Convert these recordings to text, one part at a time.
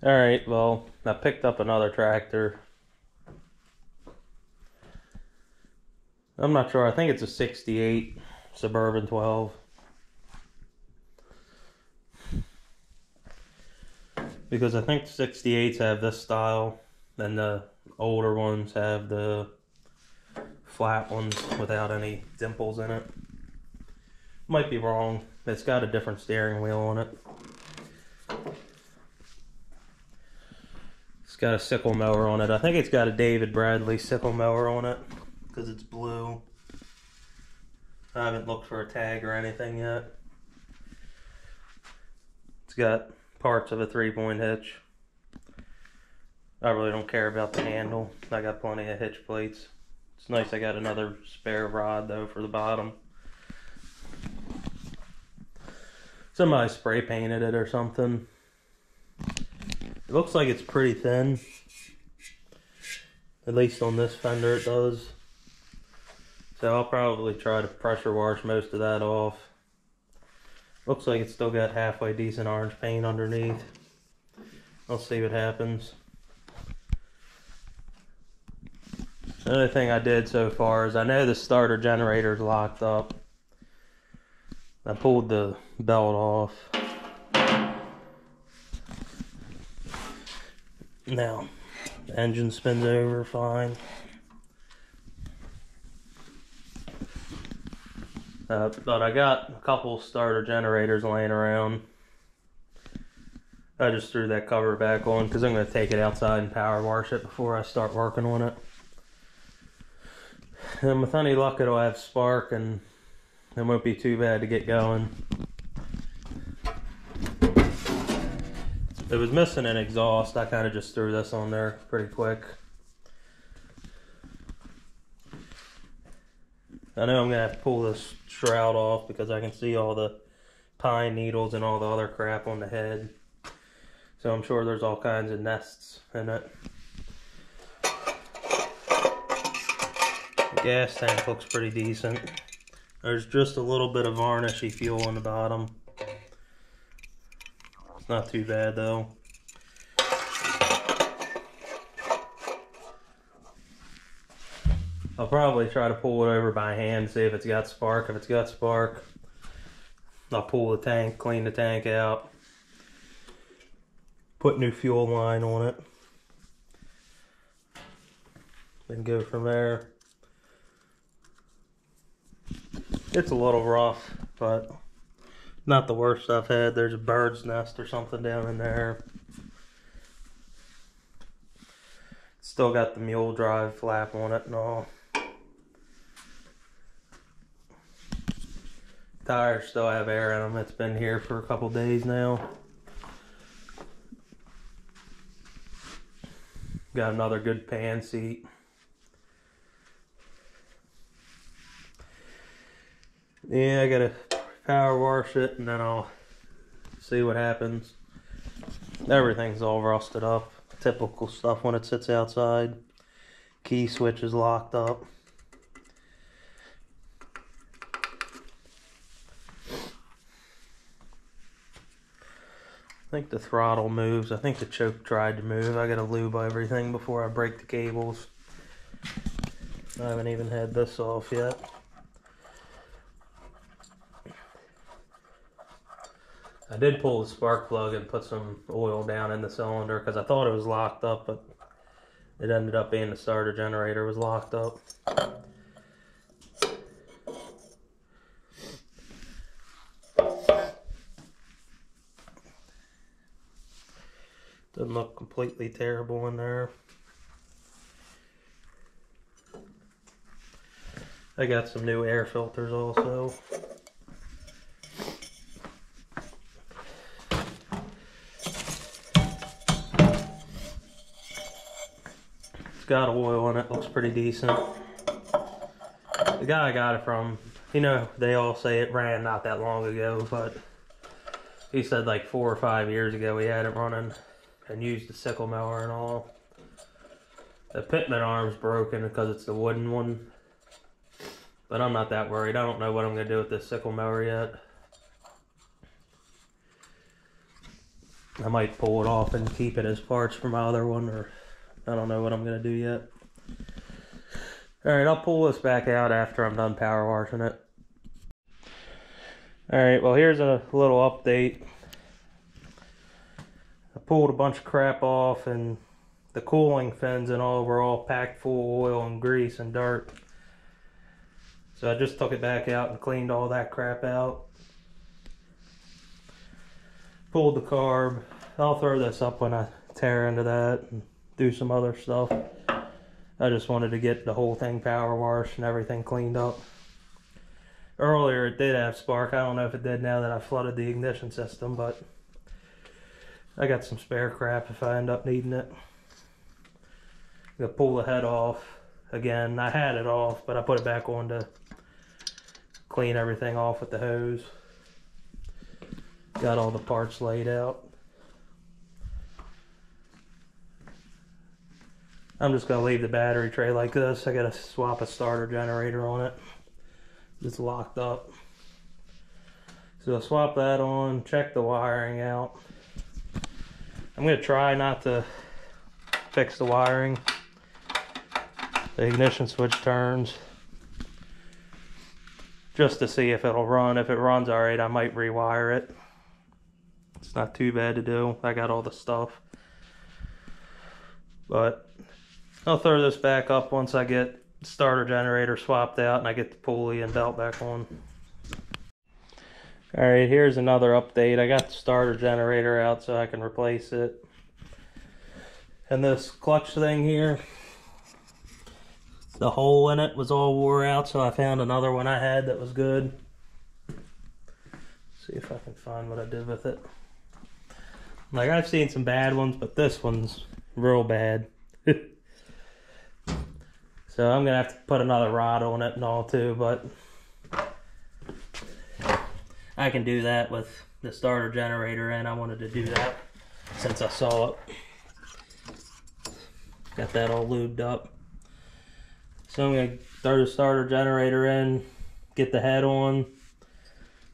Alright, well, I picked up another tractor. I'm not sure, I think it's a 68 Suburban 12. Because I think the 68s have this style, and the older ones have the flat ones without any dimples in it. Might be wrong. It's got a different steering wheel on it. It's got a sickle mower on it. I think it's got a David Bradley sickle mower on it because it's blue. I haven't looked for a tag or anything yet. It's got parts of a 3-point hitch. I really don't care about the handle. I got plenty of hitch plates. It's nice I got another spare rod though for the bottom. Somebody spray painted it or something. It looks like it's pretty thin. At least on this fender it does. So I'll probably try to pressure wash most of that off. Looks like it's still got halfway decent orange paint underneath. I'll see what happens. Another thing I did so far is I know the starter generator is locked up. I pulled the belt off. Now, the engine spins over fine. But I got a couple starter generators laying around. I just threw that cover back on because I'm going to take it outside and power wash it before I start working on it. And with any luck it'll have spark and it won't be too bad to get going. It was missing an exhaust. I kind of just threw this on there pretty quick. I know I'm going to have to pull this shroud off because I can see all the pine needles and all the other crap on the head. So I'm sure there's all kinds of nests in it. The gas tank looks pretty decent. There's just a little bit of varnishy fuel on the bottom. It's not too bad though. I'll probably try to pull it over by hand, see if it's got spark. If it's got spark, I'll pull the tank, clean the tank out, put new fuel line on it, then go from there. It's a little rough, but not the worst I've had. There's a bird's nest or something down in there. Still got the mule drive flap on it and all. Tires still have air in them. It's been here for a couple days now. Got another good pan seat. Yeah, I gotta power wash it and then I'll see what happens. Everything's all rusted up. Typical stuff when it sits outside. Key switch is locked up. I think the throttle moves. I think the choke tried to move. I gotta lube everything before I break the cables. I haven't even had this off yet. I did pull the spark plug and put some oil down in the cylinder because I thought it was locked up, but it ended up being the starter generator was locked up. Doesn't look completely terrible in there. I got some new air filters also. It's got oil in it, looks pretty decent. The guy I got it from, you know, they all say it ran not that long ago, but he said like 4 or 5 years ago he had it running and used the sickle mower and all. The pitman arm's broken because it's the wooden one, but I'm not that worried. I don't know what I'm going to do with this sickle mower yet. I might pull it off and keep it as parts for my other one, or I don't know what I'm going to do yet. Alright, I'll pull this back out after I'm done power washing it. Alright, well here's a little update. I pulled a bunch of crap off, and the cooling fins and all were all packed full of oil and grease and dirt. So I just took it back out and cleaned all that crap out. Pulled the carb. I'll throw this up when I tear into that and do some other stuff. I just wanted to get the whole thing power washed and everything cleaned up. Earlier it did have spark. I don't know if it did now that I flooded the ignition system, but I got some spare crap if I end up needing it. I'm gonna pull the head off again. I had it off, but I put it back on to clean everything off with the hose. Got all the parts laid out. I'm just going to leave the battery tray like this. I got to swap a starter generator on it. It's locked up. So I'll swap that on, check the wiring out. I'm going to try not to fix the wiring. The ignition switch turns. Just to see if it'll run. If it runs alright, I might rewire it. It's not too bad to do. I got all the stuff. But I'll throw this back up once I get the starter generator swapped out and I get the pulley and belt back on. Alright, here's another update. I got the starter generator out so I can replace it. And this clutch thing here, the hole in it was all wore out, so I found another one I had that was good. See if I can find what I did with it. Like, I've seen some bad ones, but this one's real bad. So I'm gonna have to put another rod on it and all too, but I can do that with the starter generator in. I wanted to do that since I saw it. Got that all lubed up. So I'm gonna throw the starter generator in, get the head on,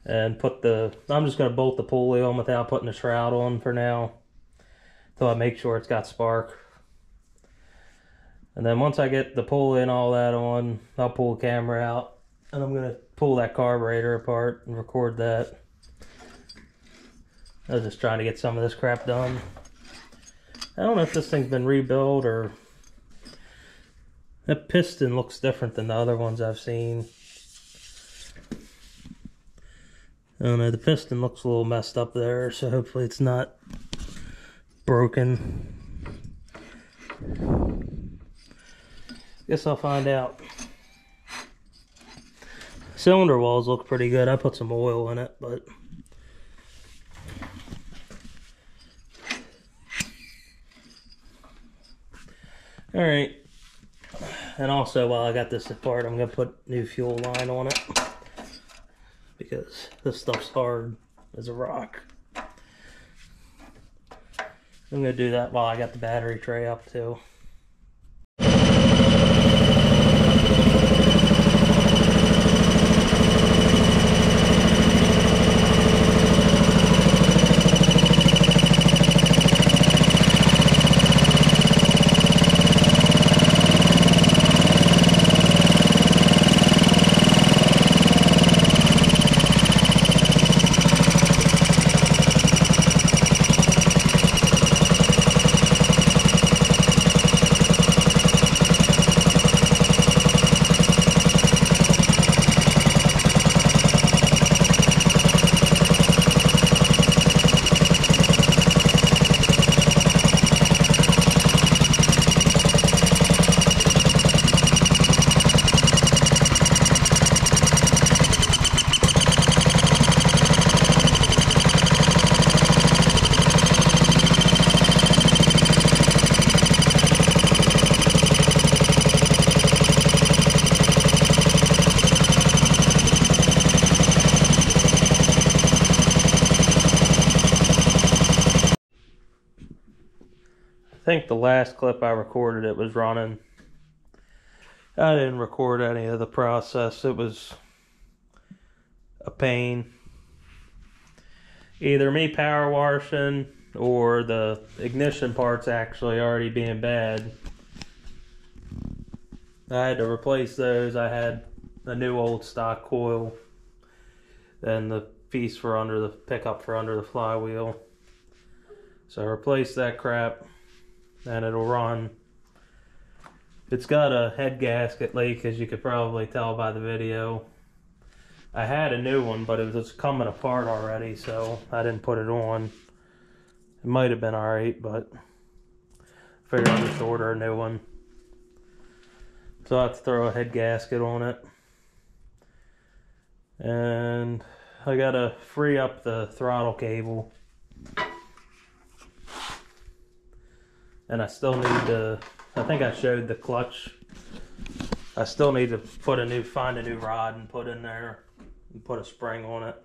and I'm just gonna bolt the pulley on without putting the shroud on for now, until I make sure it's got spark. And then once I get the pulley and all that on, I'll pull the camera out, and I'm gonna pull that carburetor apart and record that. I was just trying to get some of this crap done. I don't know if this thing's been rebuilt, or that piston looks different than the other ones I've seen. I don't know, the piston looks a little messed up there, so hopefully it's not broken. Guess I'll find out. Cylinder walls look pretty good. I put some oil in it, but alright. And also, while I got this apart, I'm going to put new fuel line on it, because this stuff's hard as a rock. I'm going to do that while I got the battery tray up too. I think the last clip I recorded, it was running. I didn't record any of the process. It was a pain. Either me power washing or the ignition parts actually already being bad. I had to replace those. I had a new old stock coil and the piece for under the pickup for under the flywheel. So I replaced that crap and it'll run. It's got a head gasket leak, as you could probably tell by the video. I had a new one, but it was coming apart already, so I didn't put it on. It might have been alright, but I figured I'd just order a new one. So I have to throw a head gasket on it. And I gotta free up the throttle cable. And I still need to, I think I showed the clutch. I still need to find a new rod and put in there and put a spring on it.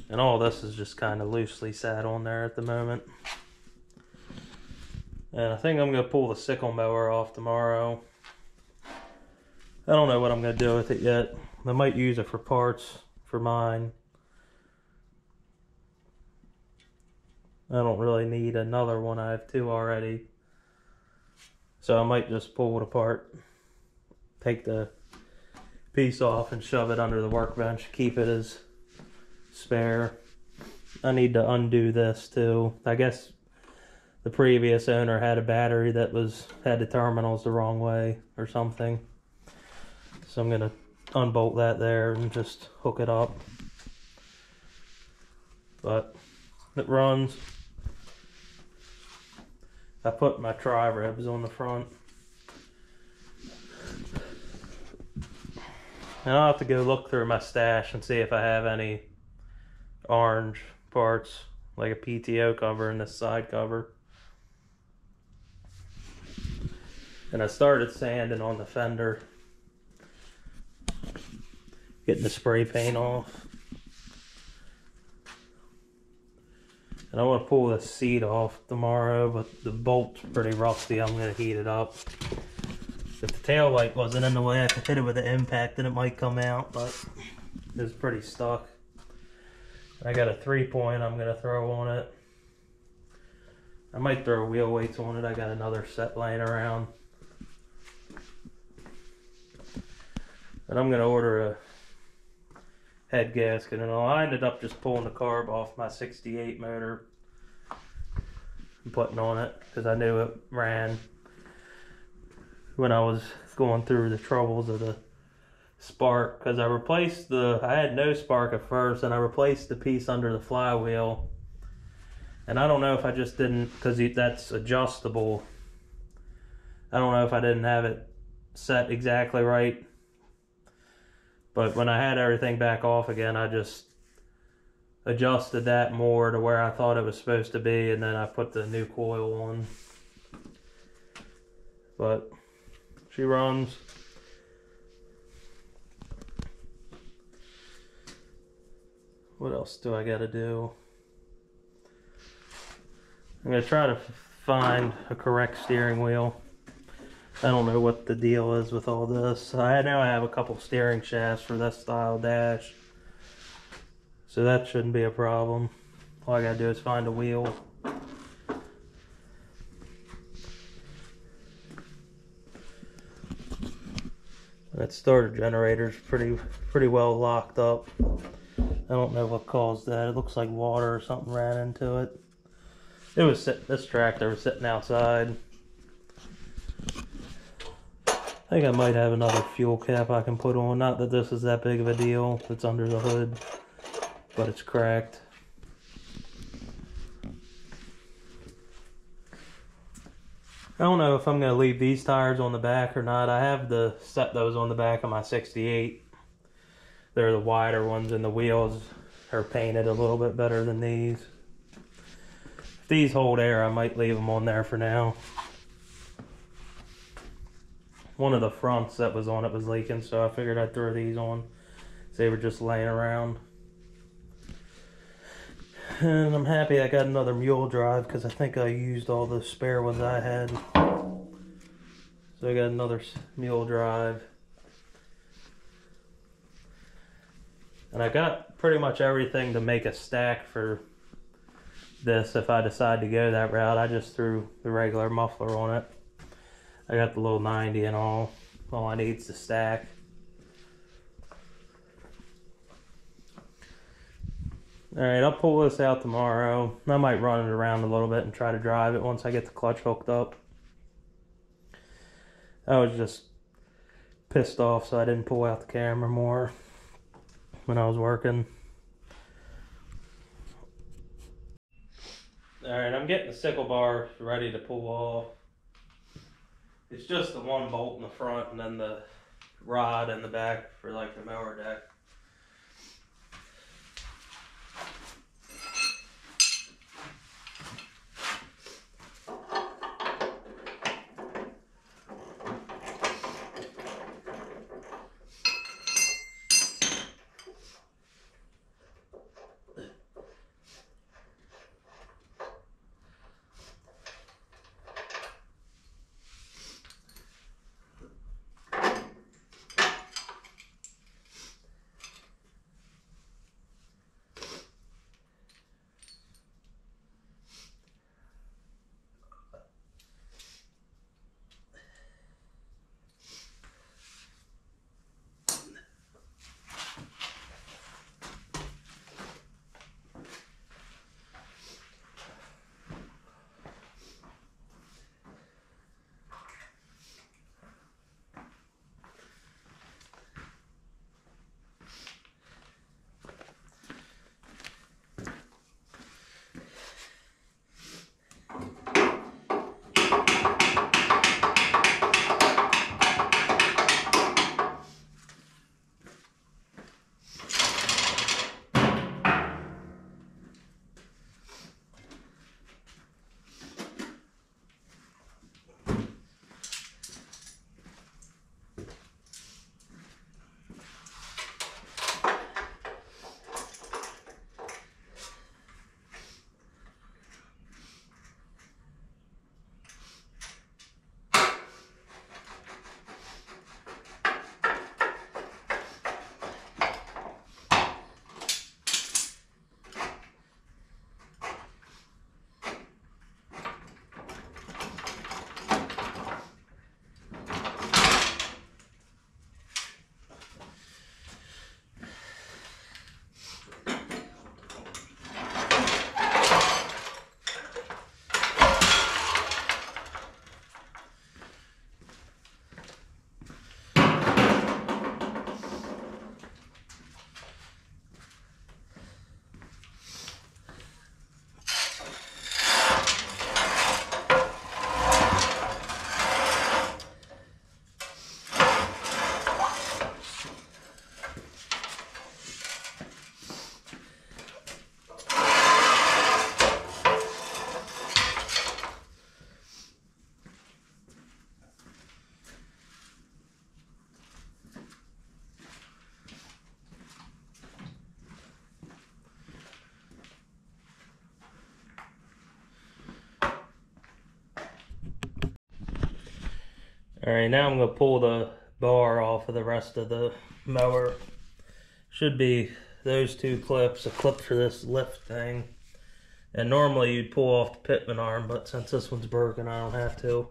And all this is just kind of loosely sat on there at the moment. And I think I'm going to pull the sickle mower off tomorrow. I don't know what I'm going to do with it yet. I might use it for parts for mine. I don't really need another one. I have two already. So I might just pull it apart. Take the piece off and shove it under the workbench. Keep it as spare. I need to undo this too. I guess the previous owner had a battery that had the terminals the wrong way or something. So I'm gonna unbolt that there and just hook it up. But it runs. I put my tri-ribs on the front. And I'll have to go look through my stash and see if I have any orange parts, like a PTO cover and this side cover. And I started sanding on the fender, getting the spray paint off. And I want to pull this seat off tomorrow, but the bolt's pretty rusty. I'm going to heat it up. If the tail light wasn't in the way, I could hit it with an impact and it might come out, but it's pretty stuck. I got a 3-point I'm going to throw on it. I might throw wheel weights on it. I got another set laying around. And I'm going to order a head gasket and all. I ended up just pulling the carb off my 68 motor and putting on it because I knew it ran when I was going through the troubles of the spark, because I had no spark at first and I replaced the piece under the flywheel, and I don't know if I just didn't, because that's adjustable, I don't know if I didn't have it set exactly right, but when I had everything back off again, I just adjusted that more to where I thought it was supposed to be, and then I put the new coil on. But she runs. What else do I gotta do? I'm gonna try to find a correct steering wheel. I don't know what the deal is with all this. I know I have a couple steering shafts for this style dash, so that shouldn't be a problem. All I gotta do is find a wheel. That starter generator's pretty well locked up. I don't know what caused that. It looks like water or something ran into it. This tractor was sitting outside. I think I might have another fuel cap I can put on. Not that this is that big of a deal. It's under the hood, but it's cracked. I don't know if I'm going to leave these tires on the back or not. I have set those on the back of my 68. They're the wider ones, and the wheels are painted a little bit better than these. If these hold air, I might leave them on there for now. One of the fronts that was on it was leaking, so I figured I'd throw these on. They were just laying around. And I'm happy I got another mule drive because I think I used all the spare ones I had. So I got another mule drive. And I got pretty much everything to make a stack for this if I decide to go that route. I just threw the regular muffler on it. I got the little 90 and all I need is the stack. Alright, I'll pull this out tomorrow. I might run it around a little bit and try to drive it once I get the clutch hooked up. I was just pissed off, so I didn't pull out the camera more when I was working. Alright, I'm getting the sickle bar ready to pull off. It's just the one bolt in the front and then the rod in the back for like the mower deck. Alright, now I'm going to pull the bar off of the rest of the mower. Should be those two clips, a clip for this lift thing. And normally you'd pull off the pitman arm, but since this one's broken, I don't have to.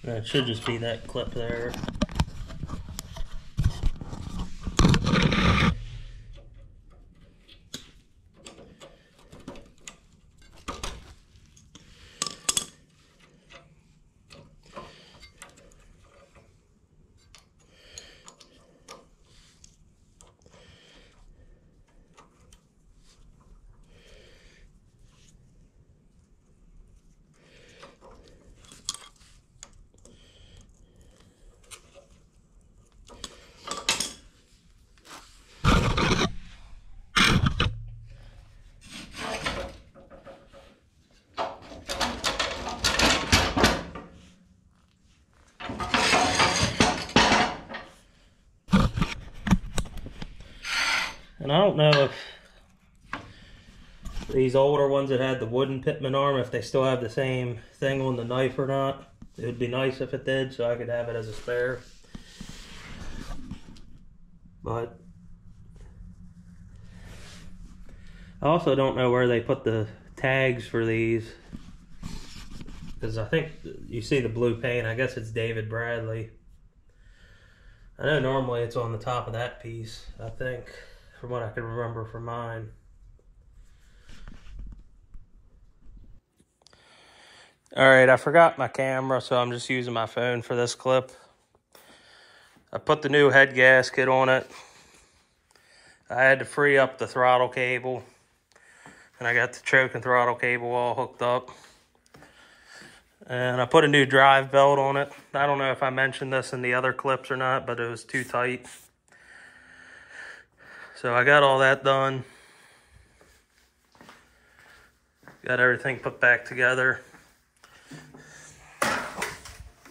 It should just be that clip there. And I don't know if these older ones that had the wooden pitman arm, if they still have the same thing on the knife or not. It would be nice if it did, so I could have it as a spare. But I also don't know where they put the tags for these, because I think you see the blue paint. I guess it's David Bradley. I know normally it's on the top of that piece, I think, from what I can remember from mine. Alright, I forgot my camera, so I'm just using my phone for this clip. I put the new head gasket on it. I had to free up the throttle cable, and I got the choke and throttle cable all hooked up. And I put a new drive belt on it. I don't know if I mentioned this in the other clips or not, but it was too tight. So I got all that done. Got everything put back together.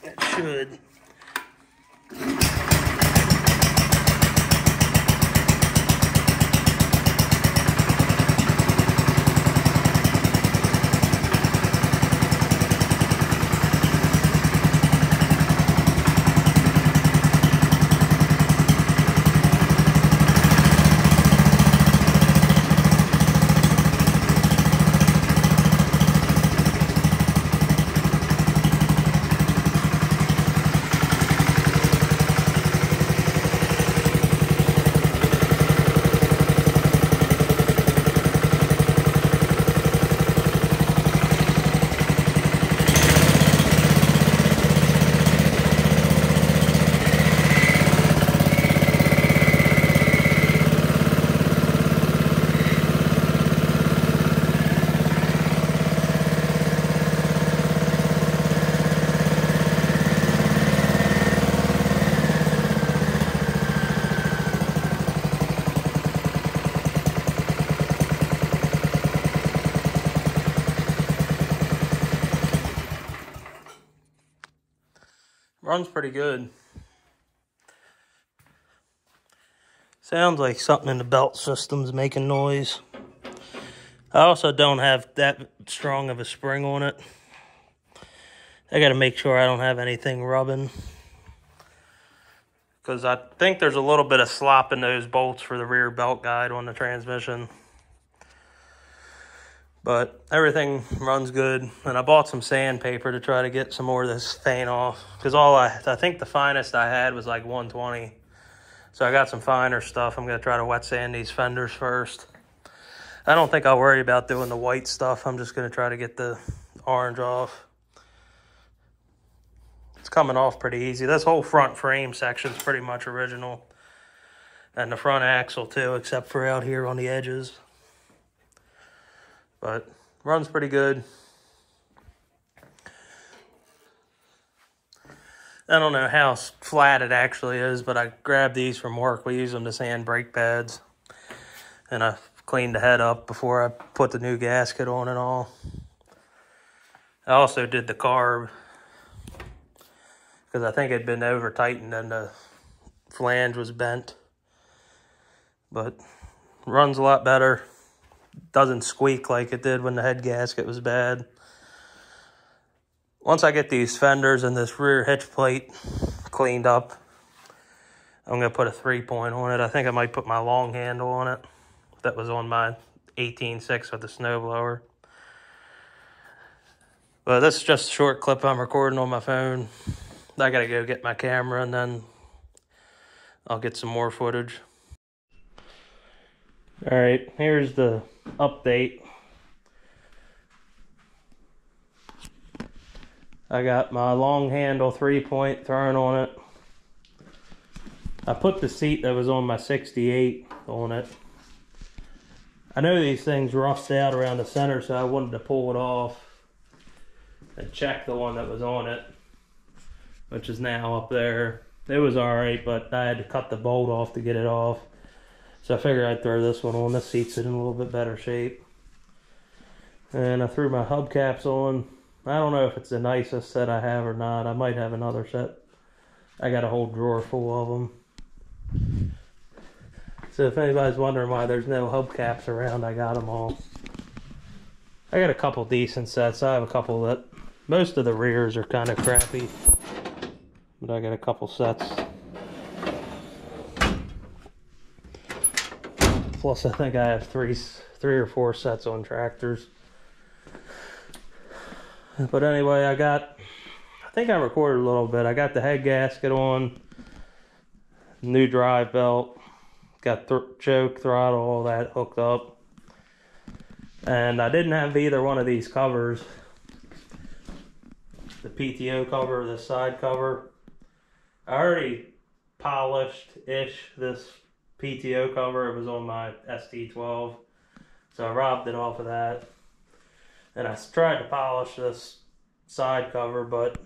It should. Runs pretty good. Sounds like something in the belt system's making noise. I also don't have that strong of a spring on it. I gotta make sure I don't have anything rubbing, because I think there's a little bit of slop in those bolts for the rear belt guide on the transmission. But everything runs good, and I bought some sandpaper to try to get some more of this paint off, because I think the finest I had was like 120. So I got some finer stuff. I'm going to try to wet sand these fenders first. I don't think I'll worry about doing the white stuff. I'm just going to try to get the orange off. It's coming off pretty easy. This whole front frame section's pretty much original, and the front axle too, except for out here on the edges. But runs pretty good. I don't know how flat it actually is, but I grabbed these from work. We use them to sand brake pads. And I cleaned the head up before I put the new gasket on and all. I also did the carb, because I think it had been over tightened and the flange was bent. But runs a lot better. Doesn't squeak like it did when the head gasket was bad. Once I get these fenders and this rear hitch plate cleaned up, I'm going to put a 3-point on it. I think I might put my long handle on it. That was on my 18.6 with the snowblower. But this is just a short clip I'm recording on my phone. I gotta go get my camera and then I'll get some more footage. Alright, here's the update. I got my long handle 3-point thrown on it. I put the seat that was on my 68 on it. I know these things rust out around the center, so I wanted to pull it off and check the one that was on it, which is now up there. It was alright, but I had to cut the bolt off to get it off. So I figured I'd throw this one on. This seat's in a little bit better shape. And I threw my hubcaps on. I don't know if it's the nicest set I have or not. I might have another set. I got a whole drawer full of them. So if anybody's wondering why there's no hubcaps around, I got them all. I got a couple decent sets. I have a couple that, most of the rears are kind of crappy, but I got a couple sets. Plus I think I have three or four sets on tractors. But anyway, I think I recorded a little bit. I got the head gasket on, new drive belt, got choke, throttle, all that hooked up. And I didn't have either one of these covers. The PTO cover, the side cover. I already polished-ish this PTO cover. It was on my ST12. So I robbed it off of that. And I tried to polish this side cover, but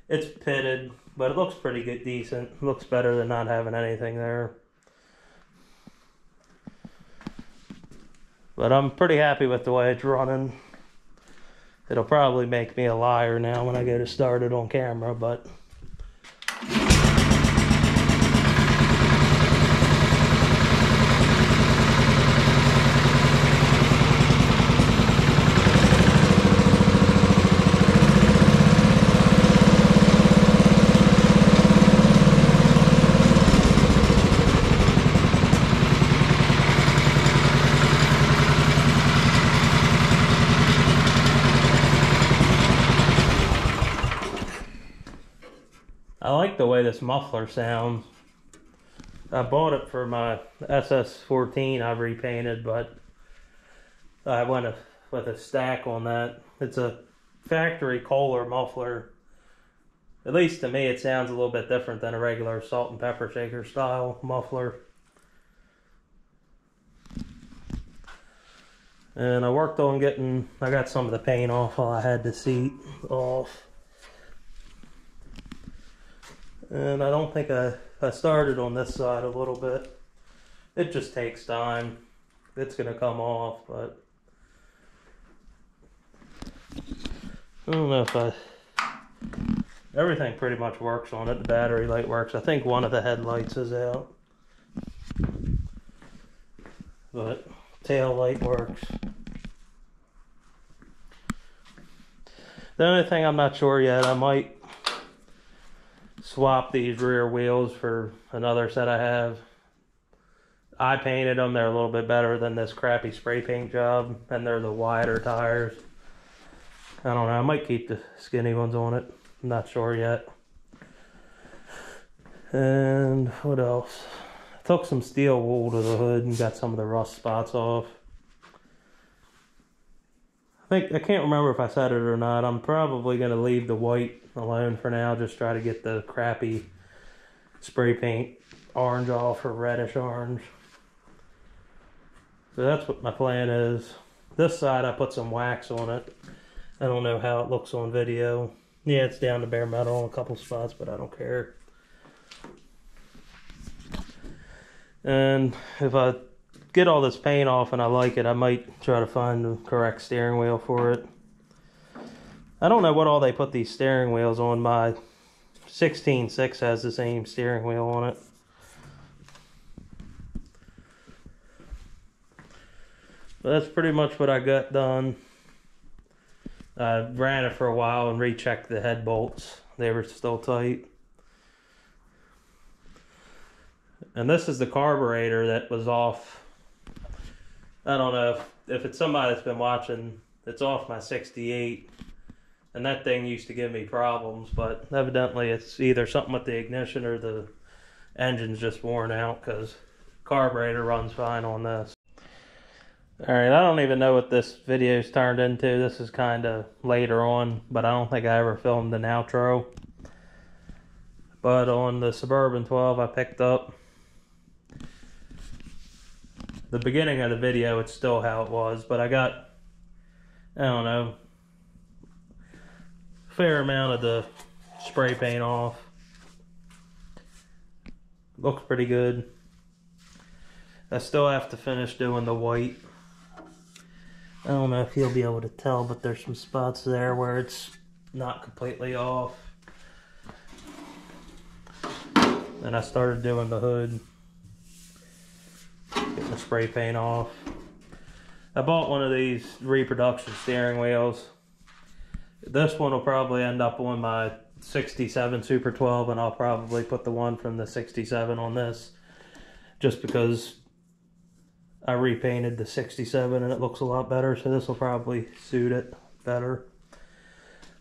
it's pitted, but it looks pretty good, decent. It looks better than not having anything there. But I'm pretty happy with the way it's running. It'll probably make me a liar now when I go to start it on camera, but I like the way this muffler sounds. I bought it for my SS14 I've repainted, but I went with a stack on that. It's a factory Kohler muffler. At least to me it sounds a little bit different than a regular salt and pepper shaker style muffler. And I worked on I got some of the paint off while I had the seat off. And I don't think I started on this side a little bit. It just takes time. It's gonna come off, but I don't know if everything pretty much works on it. The battery light works. I think one of the headlights is out, but tail light works. The only thing I'm not sure yet, I might swap these rear wheels for another set I have. I painted them. They're a little bit better than this crappy spray paint job, and they're the wider tires. I don't know. I might keep the skinny ones on it. I'm not sure yet. And what else? I took some steel wool to the hood and got some of the rust spots off. I can't remember if I said it or not. I'm probably going to leave the white alone for now. Just try to get the crappy spray paint orange off, or reddish orange. So that's what my plan is. This side I put some wax on it. I don't know how it looks on video. Yeah, it's down to bare metal in a couple spots, but I don't care. And if I get all this paint off and I like it, I might try to find the correct steering wheel for it. I don't know what all they put these steering wheels on. My 16.6 has the same steering wheel on it. But that's pretty much what I got done. I ran it for a while and rechecked the head bolts. They were still tight. And this is the carburetor that was off. I don't know if it's somebody that's been watching. It's off my 68. And that thing used to give me problems, but evidently it's either something with the ignition or the engine's just worn out, because carburetor runs fine on this. Alright, I don't even know what this video's turned into. This is kind of later on, but I don't think I ever filmed an outro. But on the Suburban 12 I picked up, the beginning of the video, it's still how it was, but I got, I don't know, a fair amount of the spray paint off. Looks pretty good. I still have to finish doing the white. I don't know if you'll be able to tell, but there's some spots there where it's not completely off. And I started doing the hood, getting the spray paint off. I bought one of these reproduction steering wheels. This one will probably end up on my 67 Super 12, and I'll probably put the one from the 67 on this, just because I repainted the 67 and it looks a lot better, so this will probably suit it better.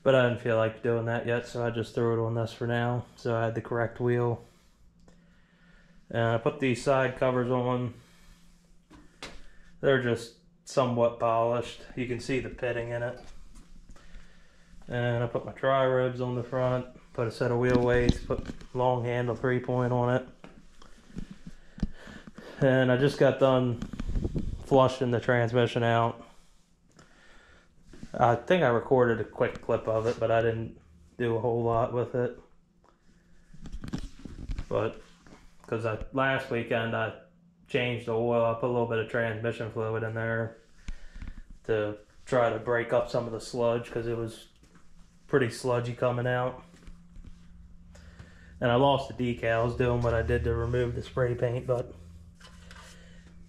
But I didn't feel like doing that yet, so I just threw it on this for now. So I had the correct wheel. And I put these side covers on. They're just somewhat polished. You can see the pitting in it. And I put my tri-ribs on the front, put a set of wheel weights, put long handle 3-point on it. And I just got done flushing the transmission out. I think I recorded a quick clip of it, but I didn't do a whole lot with it. But because last weekend I changed the oil, I put a little bit of transmission fluid in there to try to break up some of the sludge, because it was pretty sludgy coming out. And I lost the decals doing what I did to remove the spray paint, but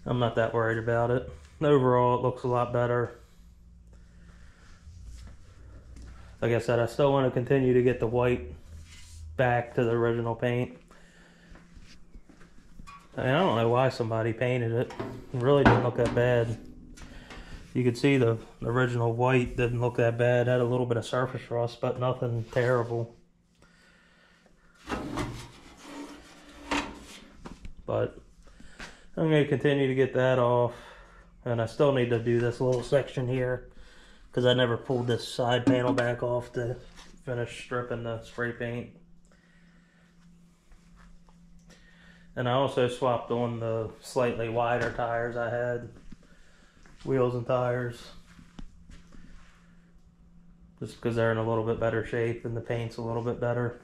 I'm not that worried about it. Overall, it looks a lot better. Like I said, I still want to continue to get the white back to the original paint. I don't know why somebody painted it. It really didn't look that bad. You could see the original white didn't look that bad. Had a little bit of surface rust, but nothing terrible. But I'm going to continue to get that off. And I still need to do this little section here, because I never pulled this side panel back off to finish stripping the spray paint. And I also swapped on the slightly wider tires I had. Wheels and tires. Just because they're in a little bit better shape and the paint's a little bit better.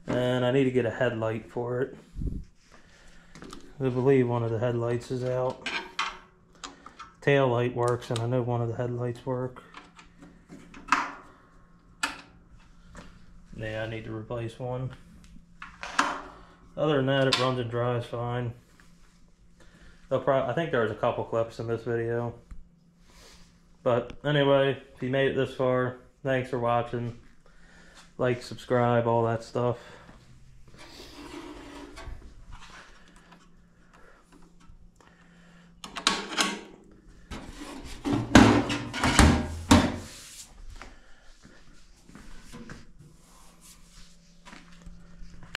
And I need to get a headlight for it. I believe one of the headlights is out. Tail light works, and I know one of the headlights work. Yeah, I need to replace one. Other than that, it runs and drives fine. I think there's a couple clips in this video. But anyway, if you made it this far, thanks for watching. Like, subscribe, all that stuff.